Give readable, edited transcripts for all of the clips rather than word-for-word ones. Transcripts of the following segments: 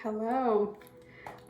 Hello.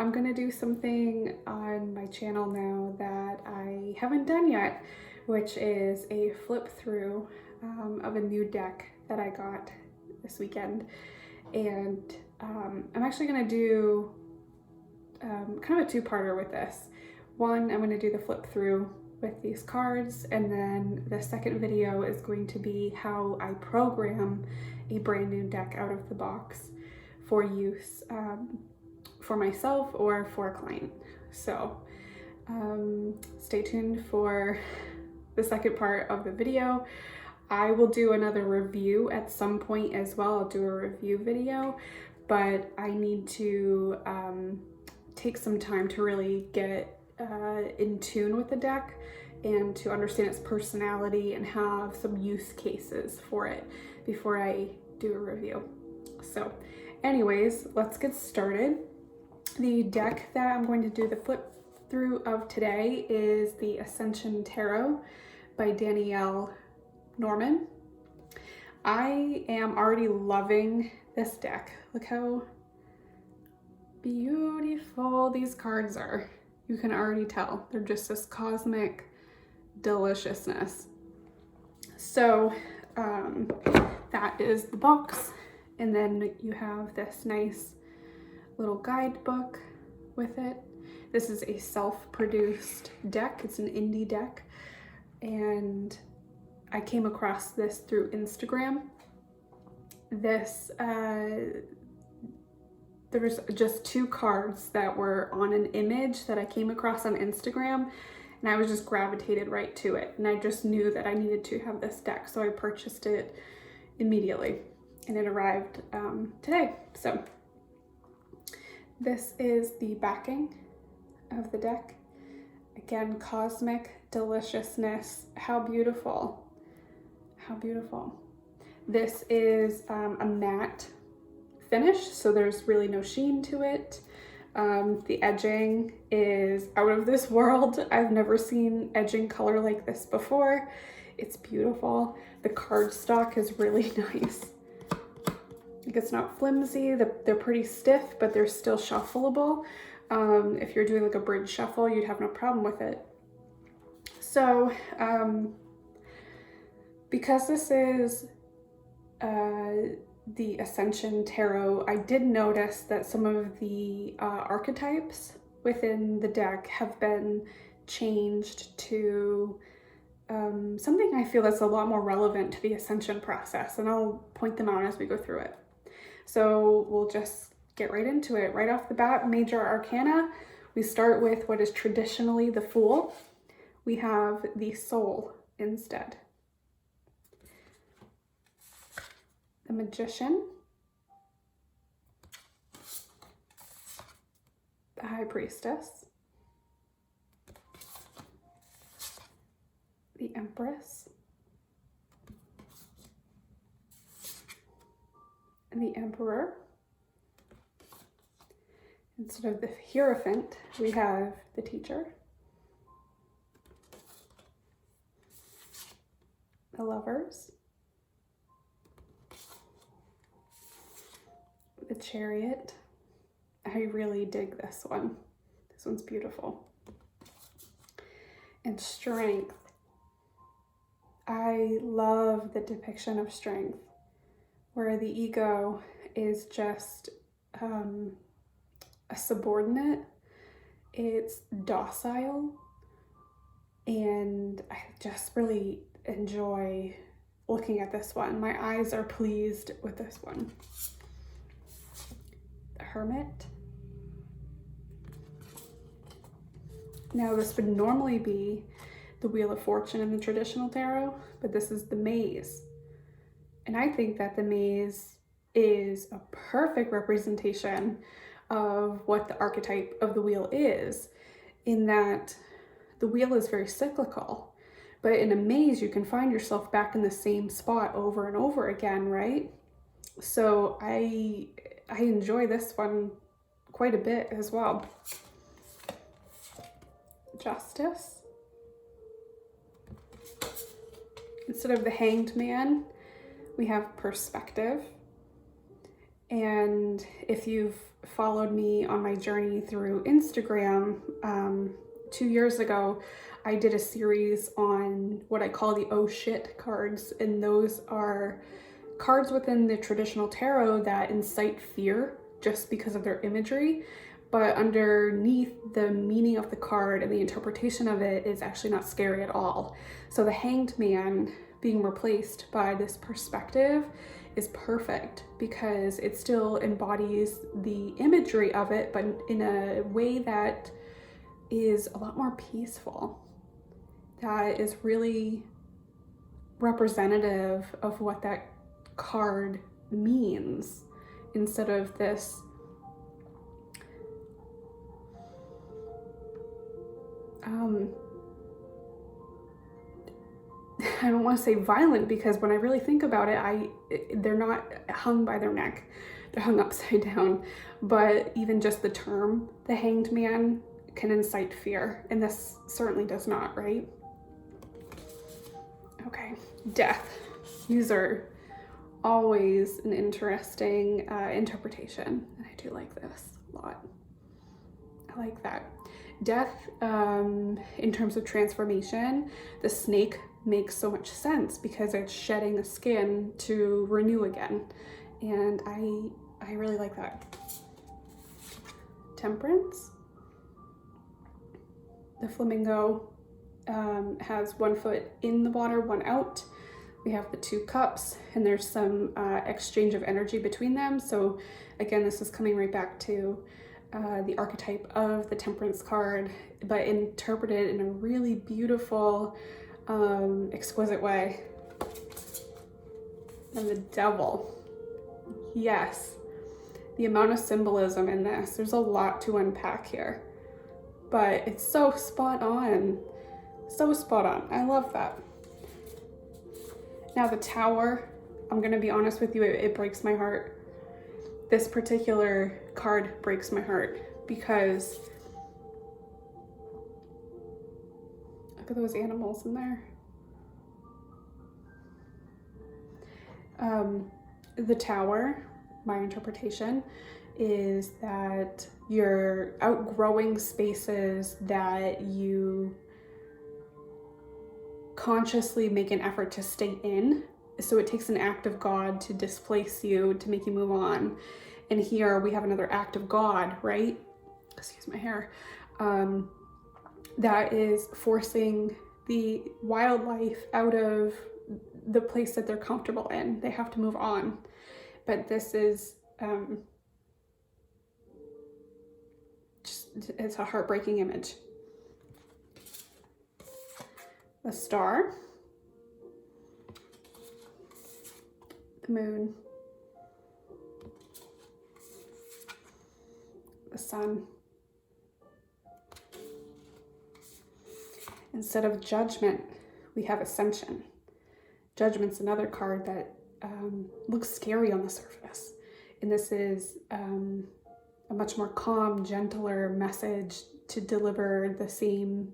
I'm gonna do something on my channel now that I haven't done yet, which is a flip through of a new deck that I got this weekend. And I'm actually gonna do kind of a two-parter with this. One, I'm gonna do the flip through with these cards, and then the second video is going to be how I program a brand new deck out of the box for use for myself or for a client. So stay tuned for the second part of the video. I will do another review at some point as well. I'll do a review video, but I need to take some time to really get in tune with the deck and to understand its personality and have some use cases for it before I do a review. So anyways, let's get started. The deck that I'm going to do the flip through of today is the Ascension Tarot by Danielle Norman. I am already loving this deck. Look how beautiful these cards are. You can already tell they're just this cosmic deliciousness. So that is the box, and then you have this nice little guidebook with it. This is a self-produced deck. It's an indie deck, and I came across this through Instagram. This there was just two cards that were on an image that I came across on Instagram, and I was just gravitated right to it, and I just knew that I needed to have this deck, so I purchased it immediately, and it arrived today. So this is the backing of the deck. Again, cosmic deliciousness. How beautiful. How beautiful. This is a matte finish, so there's really no sheen to it. The edging is out of this world. I've never seen edging color like this before. It's beautiful. The cardstock is really nice. It's not flimsy. They're pretty stiff, but they're still shuffleable. If you're doing like a bridge shuffle, you'd have no problem with it. So because this is the Ascension Tarot, I did notice that some of the archetypes within the deck have been changed to something I feel that's a lot more relevant to the Ascension process, and I'll point them out as we go through it. So we'll just get right into it. Right off the bat, Major Arcana, we start with what is traditionally the Fool. We have the Soul instead. The Magician, the High Priestess, the Empress, and the Emperor. Instead of the Hierophant, we have the Teacher, the Lovers, the Chariot. I really dig this one. This one's beautiful. And Strength. I love the depiction of strength, where the ego is just a subordinate. It's docile, and I just really enjoy looking at this one. My eyes are pleased with this one. The Hermit. Now this would normally be the Wheel of Fortune in the traditional tarot, but this is the Maze. And I think that the Maze is a perfect representation of what the archetype of the wheel is, in that the wheel is very cyclical, but in a maze you can find yourself back in the same spot over and over again, right? So I enjoy this one quite a bit as well. Justice. Instead of the Hanged Man, we have Perspective. And if you've followed me on my journey through Instagram, 2 years ago, I did a series on what I call the oh shit cards. And those are cards within the traditional tarot that incite fear just because of their imagery. But underneath, the meaning of the card and the interpretation of it is actually not scary at all. So the Hanged Man being replaced by this perspective is perfect because it still embodies the imagery of it, but in a way that is a lot more peaceful. That is really representative of what that card means, instead of this I don't want to say violent, because when I really think about it, they're not hung by their neck, they're hung upside down. But even just the term, the Hanged Man, can incite fear, and this certainly does not, right? Okay, Death. These are always an interesting interpretation, and I do like this a lot. I like that. Death, in terms of transformation, the snake makes so much sense because it's shedding a skin to renew again, and I really like that. Temperance. The flamingo has one foot in the water, one out. We have the 2 cups, and there's some exchange of energy between them. So again, this is coming right back to the archetype of the Temperance card, but interpreted in a really beautiful, exquisite way. And the Devil. Yes, the amount of symbolism in this, there's a lot to unpack here, but it's so spot on. So spot on. I love that. Now the Tower, I'm gonna be honest with you, it breaks my heart. This particular card breaks my heart because look at those animals in there. The Tower, my interpretation, is that you're outgrowing spaces that you consciously make an effort to stay in. So it takes an act of God to displace you, to make you move on. And here we have another act of God, right? Excuse my hair. That is forcing the wildlife out of the place that they're comfortable in. They have to move on. But this is it's a heartbreaking image. The Star, the Moon, the Sun. Instead of Judgment, we have Ascension. Judgment's another card that looks scary on the surface, and this is a much more calm, gentler message to deliver the same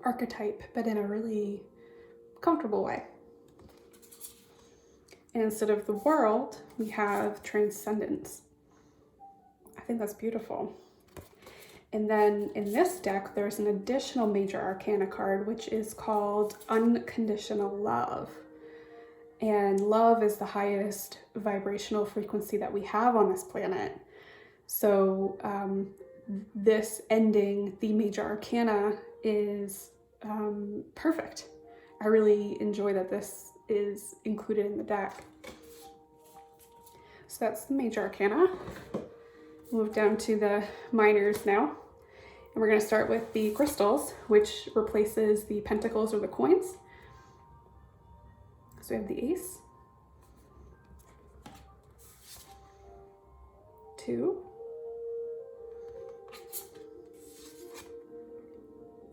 archetype, but in a really comfortable way. And instead of the World, we have Transcendence. I think that's beautiful. And then in this deck, there's an additional major arcana card, which is called Unconditional Love. And love is the highest vibrational frequency that we have on this planet. So this ending the major arcana is perfect. I really enjoy that this is included in the deck. So that's the major arcana. Move down to the minors now. And we're going to start with the crystals, which replaces the pentacles or the coins. So we have the Ace, 2,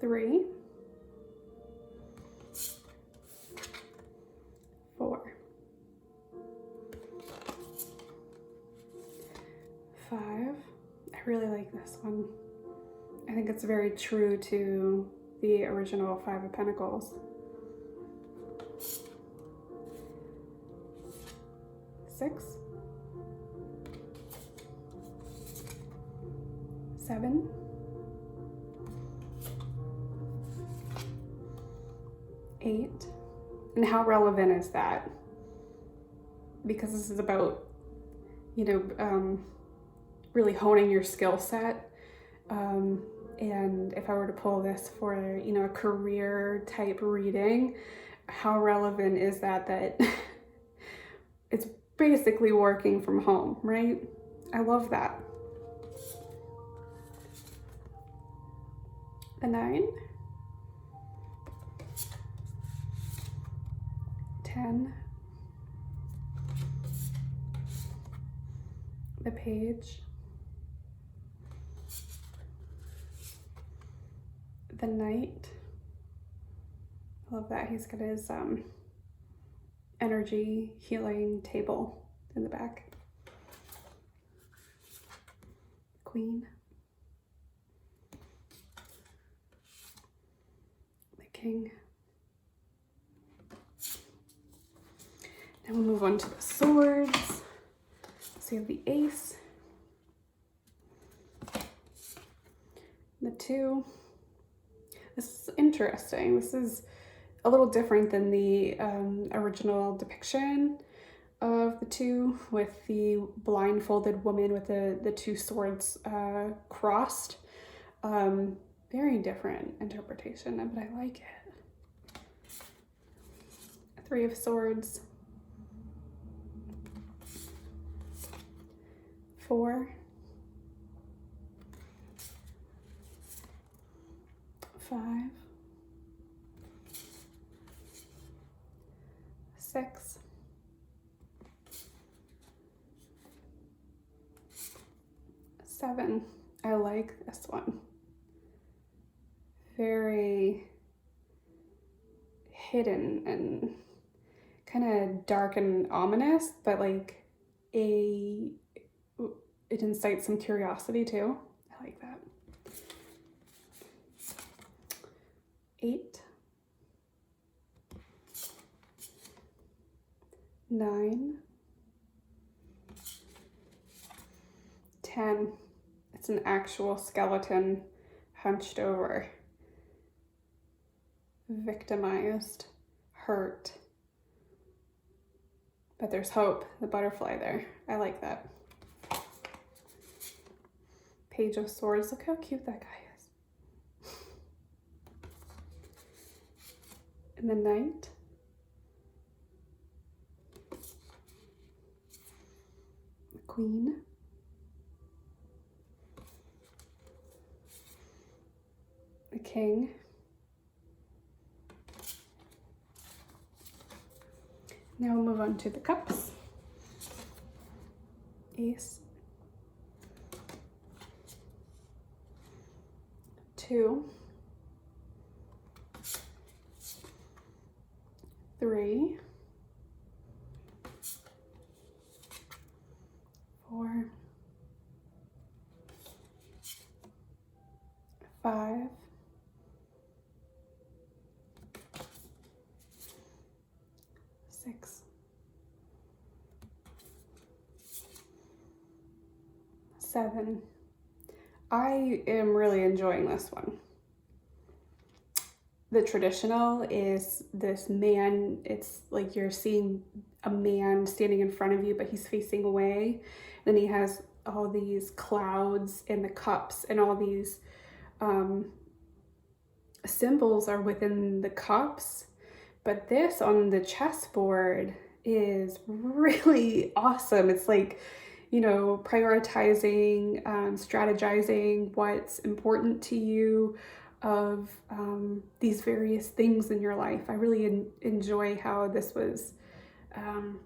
3, 4, 5. I really like this one. I think it's very true to the original 5 of Pentacles. 6, 7, 8. And how relevant is that? Because this is about, really honing your skill set. And if I were to pull this for, a career type reading, how relevant is that it's basically working from home, right? I love that. The 9, 10, the Page, the Knight. I love that he's got his energy healing table in the back. Queen, the King. Now we'll move on to the swords. So you have the Ace, the 2. This is interesting. This is a little different than the original depiction of the 2, with the blindfolded woman with the 2 swords crossed. Very different interpretation, but I like it. 3 of Swords, 4, 5, 6, 7. I like this one. Very hidden and kind of dark and ominous, but like it incites some curiosity too. I like that. 8, 9, 10. It's an actual skeleton hunched over, victimized, hurt. But there's hope, the butterfly there. I like that. Page of Swords. Look how cute that guy is. And the Knight. The Queen. The King. Now we'll move on to the cups. Ace. 2, 3, 4, 5, 6, 7. I am really enjoying this one. The traditional is this man, it's like you're seeing a man standing in front of you, but he's facing away. Then he has all these clouds and the cups, and all these symbols are within the cups. But this on the chessboard is really awesome. It's like, prioritizing, strategizing what's important to you of these various things in your life. I really enjoy how this was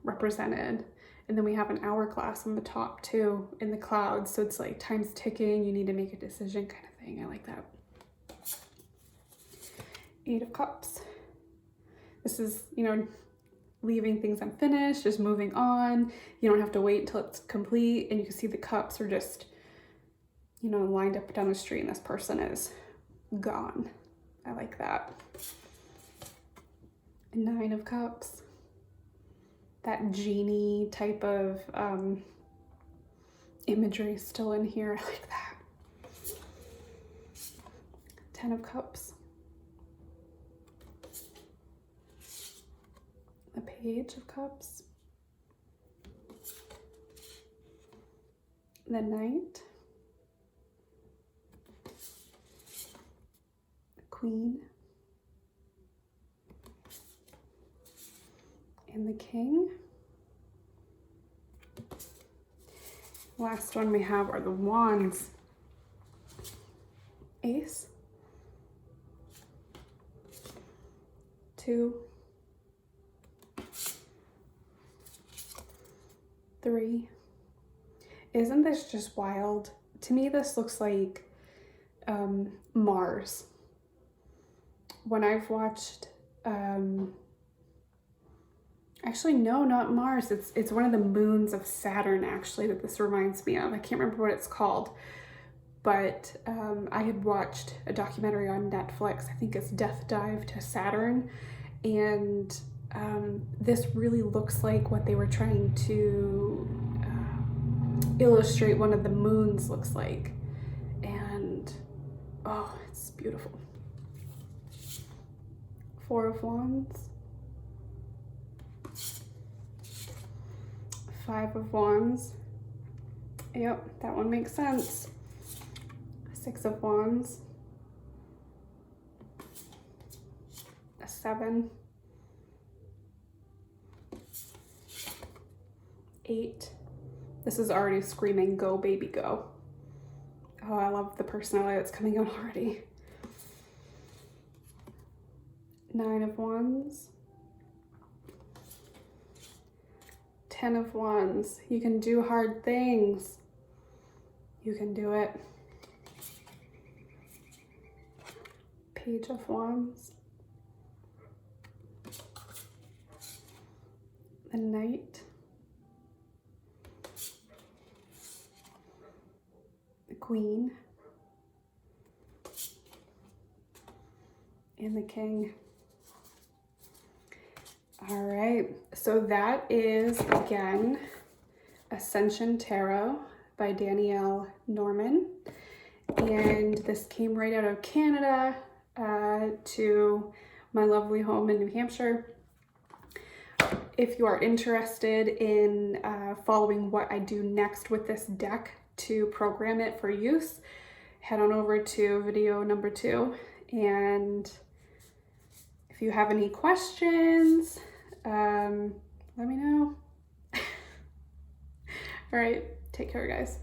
represented. And then we have an hourglass on the top too in the clouds. So it's like time's ticking, you need to make a decision kind of thing. I like that. 8 of Cups. This is, leaving things unfinished, just moving on. You don't have to wait until it's complete, and you can see the cups are just, lined up down the street, and this person is gone. I like that. 9 of Cups, that genie type of imagery still in here. I like that. 10 of Cups. The Page of Cups. The Knight. The Queen. And the King. Last one we have are the Wands. Ace. 2. 3. Isn't this just wild? To me, this looks like Mars. When I've watched, actually, no, not Mars. It's one of the moons of Saturn, actually, that this reminds me of. I can't remember what it's called, but I had watched a documentary on Netflix. I think it's Death Dive to Saturn, and this really looks like what they were trying to illustrate one of the moons looks like. And oh, it's beautiful. 4 of Wands. 5 of Wands. Yep, that one makes sense. 6 of Wands. A 7. 8. This is already screaming, go baby go. Oh, I love the personality that's coming out already. 9 of Wands. 10 of Wands. You can do hard things. You can do it. Page of Wands. The Knight. The Queen. And the King. All right, so that is, again, Ascension Tarot by Danielle Norman. And this came right out of Canada to my lovely home in New Hampshire. If you are interested in following what I do next with this deck to program it for use, head on over to video number 2. And if you have any questions, let me know. All right, take care, guys.